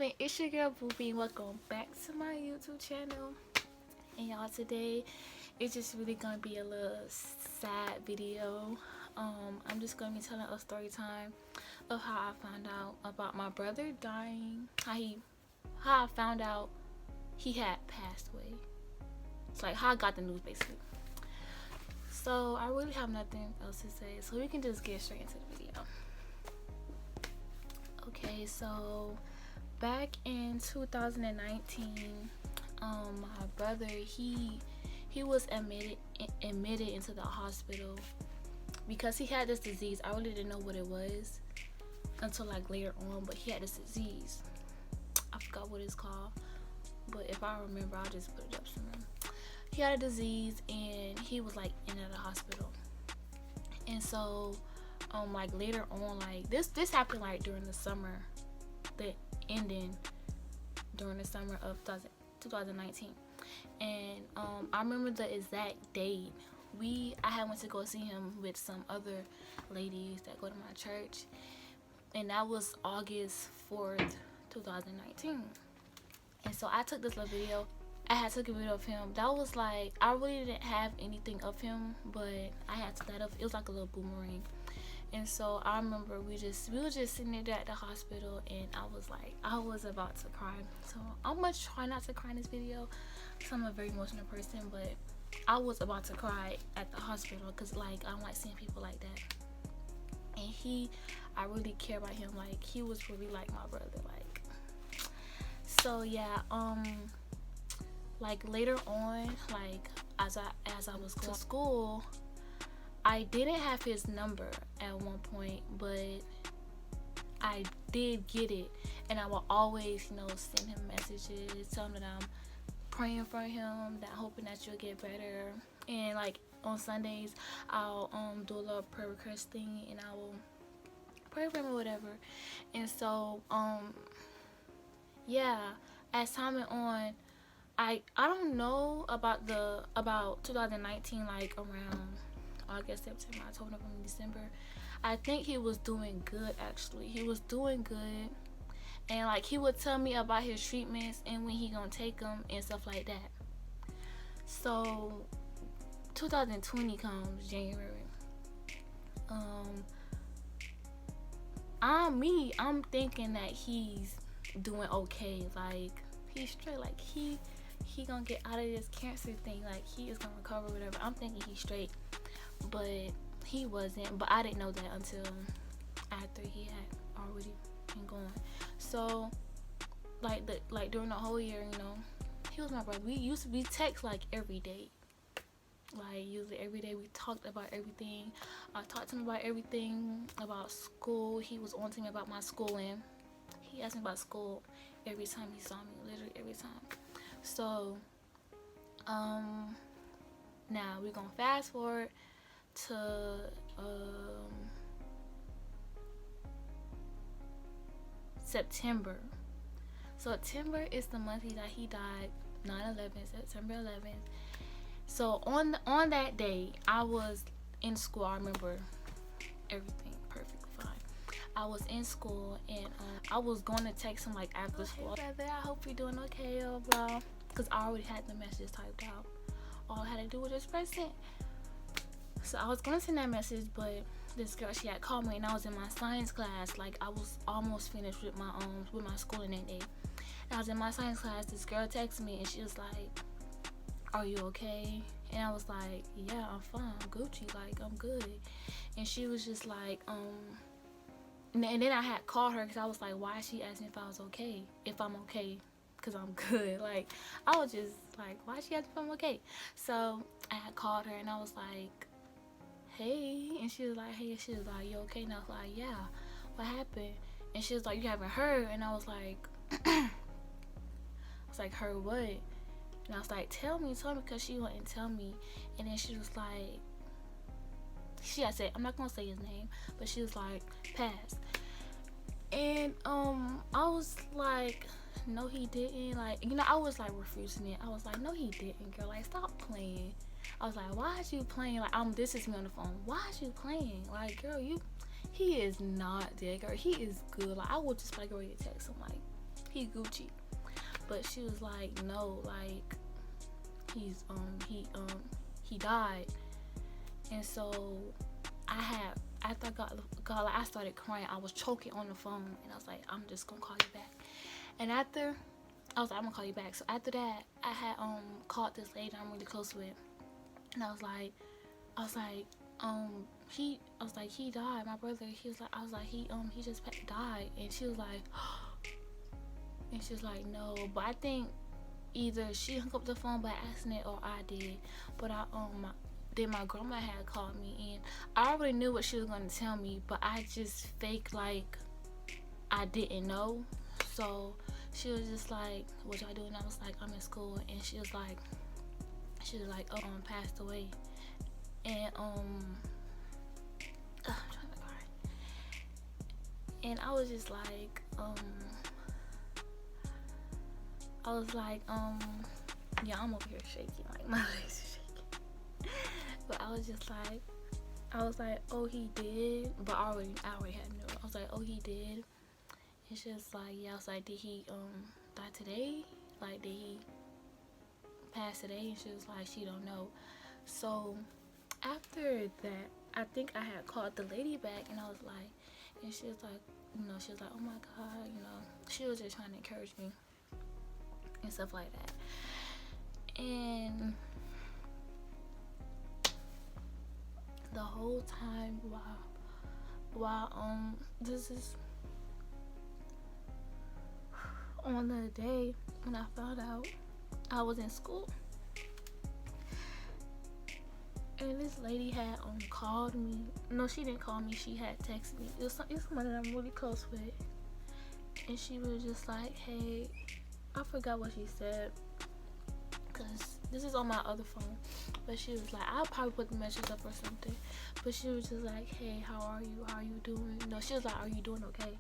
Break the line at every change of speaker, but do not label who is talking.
poppin'? It's your girl Boopy and welcome back to my YouTube channel. And y'all, today it's just really gonna be a little sad video. I'm just gonna be telling a story time of how I found out about my brother dying. How I found out he had passed away. It's like how I got the news basically. So I really have nothing else to say, so we can just get straight into the video. Okay, so back in 2019, my brother he was admitted into the hospital because he had this disease. I really didn't know what it was until like later on, but he had this disease. I forgot what it's called, but if I remember, I'll just put it up somewhere. He had a disease and he was like in the hospital, and so like later on, like this happened like during the summer, the ending during the summer of 2019. And I remember the exact date. I had went to go see him with some other ladies that go to my church, and that was August 4th 2019. And so I took this little video. I had took a video of him. That was like, I really didn't have anything of him, but I had took that of. It was like a little boomerang. And so I remember we were just sitting there at the hospital, and I was about to cry. So I'm gonna try not to cry in this video because I'm a very emotional person, but I was about to cry at the hospital because like I don't like seeing people like that. And I really care about him. Like he was really like my brother. Like, so yeah, like later on, like as I was going to school, I didn't have his number at one point, but I did get it, and I will always, send him messages, tell him that I'm praying for him, that hoping that you'll get better. And like on Sundays, I'll do a little prayer request thing, and I will pray for him or whatever. And so yeah, as time went on, I don't know about 2019, like around August, September, October, November, December. I think he was doing good. Actually, he was doing good, and like he would tell me about his treatments and when he gonna take them and stuff like that. So 2020 comes January. I'm thinking that he's doing okay. Like he's straight. Like he gonna get out of this cancer thing. Like he is gonna recover, whatever. I'm thinking he's straight, but he wasn't. But I didn't know that until after he had already been gone. So like during the whole year, he was my brother. We text like every day. Like usually every day we talked about everything. I talked to him about everything, about school. He was on to me about my schooling. He asked me about school every time he saw me, literally every time. So now we're gonna fast forward to September. So September is the month that he died, 9/11, September 11th. So on that day, I was in school. I remember everything perfectly fine. I was in school, and I was going to text him like after school. Hey, brother, I hope you're doing okay, blah. Because I already had the message typed out. All I had to do was just press send. So I was going to send that message, but this girl, she had called me, and I was in my science class. Like I was almost finished with my schooling that day. And I was in my science class. This girl texted me, and she was like, "Are you okay?" And I was like, "Yeah, I'm fine. I'm Gucci. Like I'm good." And she was just like, and then I had called her because I was like, why is she asking if I was okay? If I'm okay, because I'm good. Like, I was just like, why is she asking if I'm okay? So I had called her, and I was like, hey. And she was like, hey. She was like, you okay? And I was like, yeah. What happened? And she was like, you haven't heard? And I was like, heard what? And I was like, tell me, because she wouldn't tell me. And then she was like, she had said, I'm not gonna say his name, but she was like, passed. And I was like, no he didn't. Like, I was like refusing it. I was like, no he didn't, girl. Like, stop playing. I was like, why is you playing? Like, this is me on the phone. Why is you playing? Like, girl, he is not dead, girl. He is good. Like, I would just like ready to text him. Like, he Gucci. But she was like, no, like he died. And so after I started crying. I was choking on the phone, and I was like, I'm just gonna call you back. And after I was like, I'm gonna call you back. So after that, I had called this lady I'm really close with, and I was like, he died. My brother, he just died. And she was like, no. But I think either she hung up the phone by accident or I did. But then my grandma had called me, and I already knew what she was gonna tell me, but I just faked like I didn't know. So she was just like, what y'all doing? I was like, I'm in school. And she was like, oh, passed away. And I'm trying to cry. And I was just like, yeah, I'm over here shaking, like my legs are shaking. But I was like, oh, he did. But I already had no. I was like, oh, he did. And she was like, yeah. I was like, did he die today? Like, did he pass today? And she was like, she don't know. So after that, I think I had called the lady back, and I was like, and she was like, oh my God, she was just trying to encourage me and stuff like that. And the whole time while this is on the day when I found out I was in school, and this lady had called me. No, she didn't call me. She had texted me. It's someone that I'm really close with, and she was just like, hey, I forgot what she said, because this is on my other phone. But she was like, I'll probably put the message up or something. But she was just like, hey, how are you? How are you doing? No, she was like, are you doing okay?